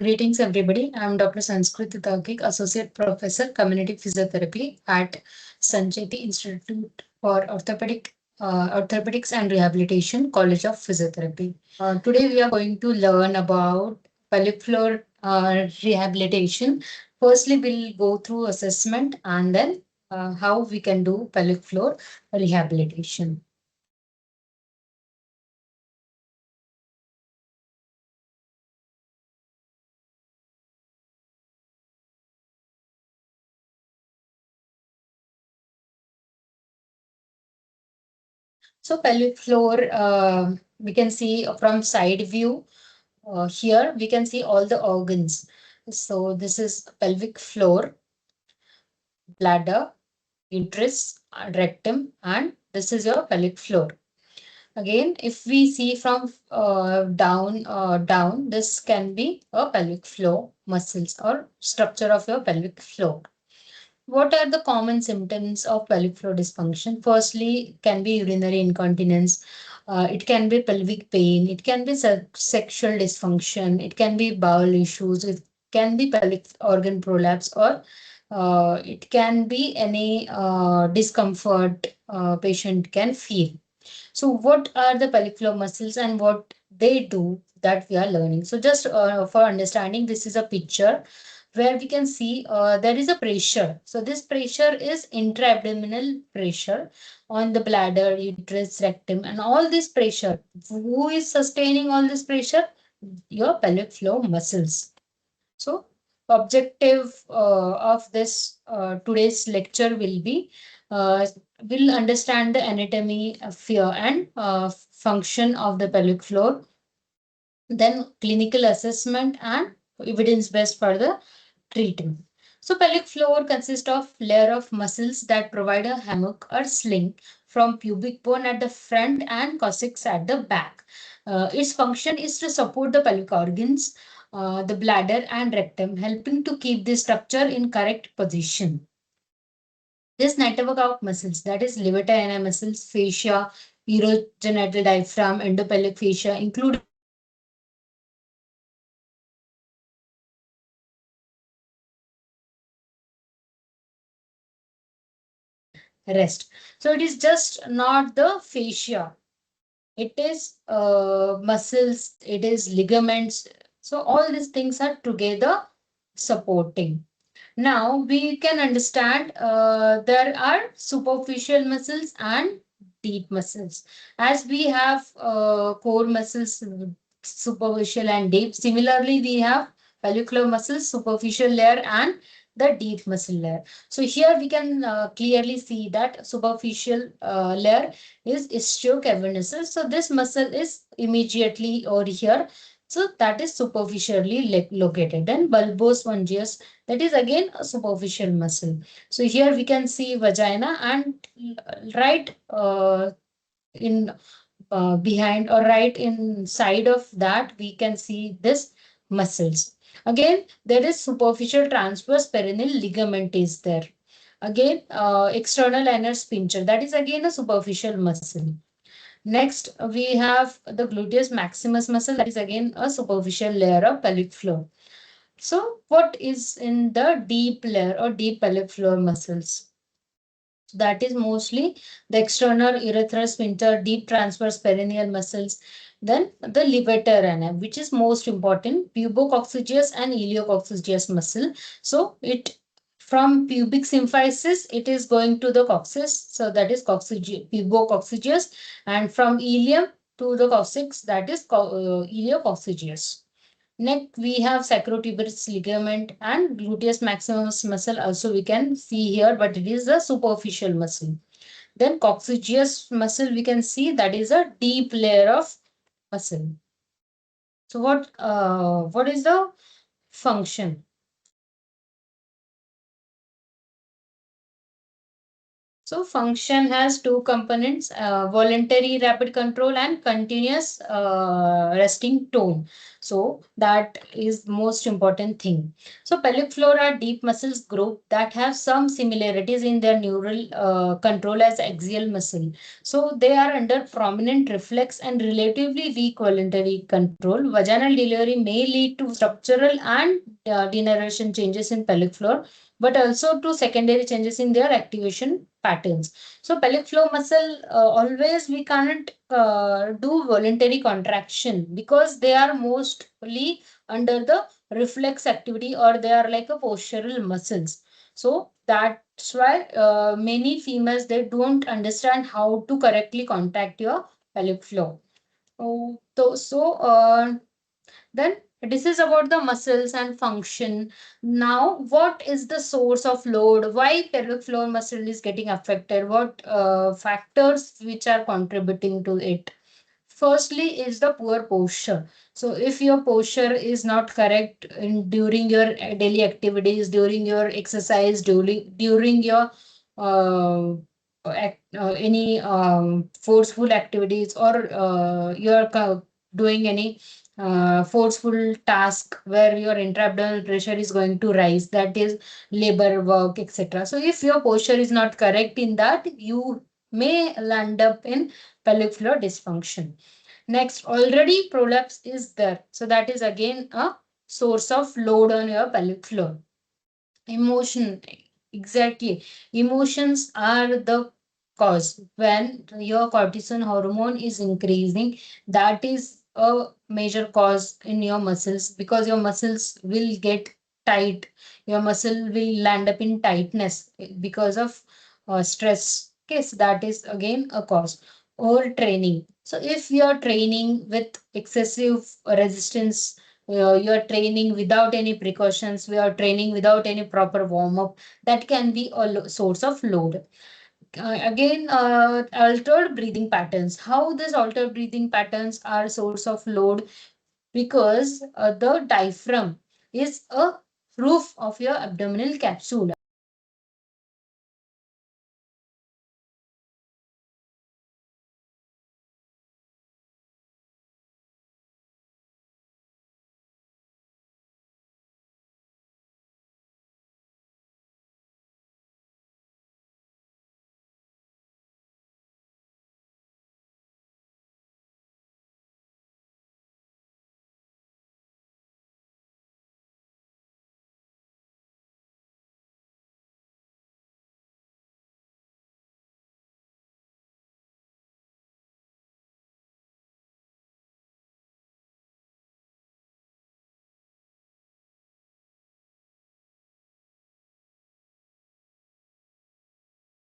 Greetings, everybody. I'm Dr. Sanksruti, Associate Professor, Community Physiotherapy at Sanksruti Institute for Orthopedics and Rehabilitation, College of Physiotherapy. Today, we are going to learn about pelvic floor rehabilitation. Firstly, we'll go through assessment and then how we can do pelvic floor rehabilitation. So pelvic floor, we can see from side view. Here we can see all the organs. So this is pelvic floor, bladder, uterus, rectum, and this is your pelvic floor. Again, if we see from down, this can be a pelvic floor muscles or structure of your pelvic floor. What are the common symptoms of pelvic floor dysfunction? Firstly, can be urinary incontinence. It can be pelvic pain. It can be sexual dysfunction. It can be bowel issues. It can be pelvic organ prolapse, or it can be any discomfort patient can feel. So, what are the pelvic floor muscles and what they do that we are learning? So, just for understanding, this is a picture where we can see there is a pressure. So this pressure is intra-abdominal pressure on the bladder, uterus, rectum, and all this pressure. Who is sustaining all this pressure? Your pelvic floor muscles. So objective of this today's lecture will be will understand the anatomy, fear, and function of the pelvic floor, then clinical assessment and evidence-based for the treatment. So pelvic floor consists of layer of muscles that provide a hammock or sling from pubic bone at the front and coccyx at the back. Its function is to support the pelvic organs, the bladder and rectum, helping to keep the structure in correct position. This network of muscles, that is levator ani muscles, fascia, urogenital diaphragm, endopelvic fascia, include rest. So it is just not the fascia. It is muscles, it is ligaments. So all these things are together supporting. Now we can understand there are superficial muscles and deep muscles. As we have core muscles, superficial and deep. Similarly, we have pelvicular muscles, superficial layer and the deep muscle layer. So here we can clearly see that superficial layer is ischiocavernosus. So this muscle is immediately over here. So that is superficially located. Then bulbospongius, that is again a superficial muscle. So here we can see vagina and right in behind or right inside of that we can see this muscles. Again, there is superficial transverse perineal ligament is there. Again, external inner sphincter, that is again a superficial muscle. Next, we have the gluteus maximus muscle, that is again a superficial layer of pelvic floor. So what is in the deep layer or deep pelvic floor muscles? That is mostly the external urethral sphincter, deep transverse perineal muscles, then the levator ani, which is most important, pubococcygeus and iliococcygeus muscle. So it from pubic symphysis, it is going to the coccyx. So that is pubococcygeus, and from ilium to the coccyx, that is iliococcygeus. Next, we have sacrotuberous ligament and gluteus maximus muscle. Also, we can see here, but it is a superficial muscle. Then coccygeus muscle, we can see that is a deep layer of muscle. So, what is the function? So function has two components, voluntary rapid control and continuous resting tone. So that is most important thing. So pelvic floor are deep muscles group that have some similarities in their neural control as axial muscle. So they are under prominent reflex and relatively weak voluntary control. Vaginal delivery may lead to structural and denervation changes in pelvic floor, but also to secondary changes in their activation patterns. So pelvic floor muscle, always we can't do voluntary contraction because they are mostly under the reflex activity, or they are like a postural muscles. So that's why many females, they don't understand how to correctly contact your pelvic floor. Then this is about the muscles and function. Now, what is the source of load? Why pelvic floor muscle is getting affected? What factors which are contributing to it? Firstly is the poor posture. So if your posture is not correct during your daily activities, during your exercise, during your any forceful activities, or you're doing any forceful task where your intra-abdominal pressure is going to rise, that is labor work, etc. So if your posture is not correct in that, you may land up in pelvic floor dysfunction. Next, already prolapse is there. So that is again a source of load on your pelvic floor. Emotion, exactly. Emotions are the cause. When your cortisol hormone is increasing, that is a major cause in your muscles, because your muscles will get tight. Your muscle will land up in tightness because of stress. Okay, so that is again a cause. Or training. So if you are training with excessive resistance, you're training without any precautions, we are training without any proper warm up, that can be a source of load. Again, altered breathing patterns. How these altered breathing patterns are source of load? Because the diaphragm is a roof of your abdominal capsule,